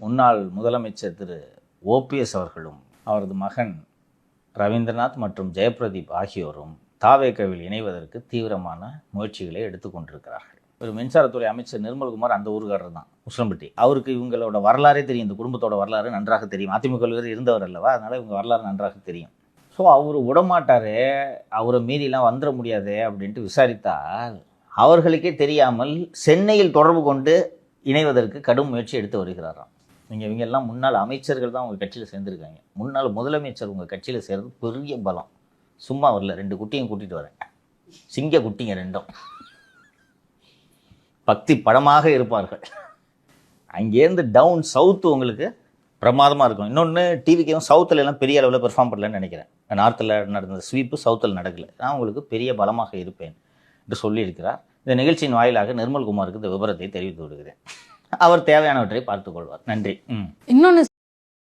முன்னாள் முதலமைச்சர் திரு ஓபிஎஸ் அவர்களும் அவரது மகன் ரவீந்திரநாத் மற்றும் ஜெயபிரதீப் ஆகியோரும் தாவேகவில் இணைவதற்கு தீவிரமான முயற்சிகளை எடுத்துக்கொண்டிருக்கிறார்கள். ஒரு மின்சாரத்துறை அமைச்சர் நிர்மல்குமார் அந்த ஊருக்காரர் தான், உசிலம்பட்டி. அவருக்கு இவங்களோட வரலாறே தெரியும், இந்த குடும்பத்தோட வரலாறு நன்றாக தெரியும். அதிமுக இருந்தவர் அல்லவா, அதனால் இவங்க வரலாறு நன்றாக தெரியும். ஸோ அவர் விடமாட்டார், அவரை மீறிலாம் வந்துட முடியாது அப்படின்ட்டு விசாரித்தால் அவர்களுக்கே தெரியாமல் சென்னையில் தொடர்பு கொண்டு இணைவதற்கு கடும் முயற்சி எடுத்து வருகிறாராம். நீங்கள் இவங்கெல்லாம் முன்னாள் அமைச்சர்கள் தான் உங்கள் கட்சியில் சேர்ந்துருக்காங்க. முன்னாள் முதலமைச்சர் உங்கள் கட்சியில் சேர்றது பெரிய பலம். சும்மா வரல, 2 குட்டியும் கூட்டிகிட்டு வரேன். சிங்க குட்டிங்க 2ம் பக்தி படமாக இருப்பார்கள். அங்கேருந்து டவுன் சவுத்து உங்களுக்கு பிரமாதமாக இருக்கும். இன்னொன்று, டிவிக்கும் சவுத்தில் எல்லாம் பெரிய அளவில் பெர்ஃபார்ம் பண்ணலன்னு நினைக்கிறேன். நார்த்தில் நடந்த ஸ்வீப்பு சவுத்தில் நடக்கலை. நான் உங்களுக்கு பெரிய பலமாக இருப்பேன் என்று சொல்லியிருக்கிறார். இந்த நிகழ்ச்சியின் வாயிலாக நிர்மல்குமாருக்கு இந்த விவரத்தை தெரிவித்து விடுகிறேன். அவர் தேவையானவற்றை பார்த்துக் கொள்வார். நன்றி. இன்னொன்று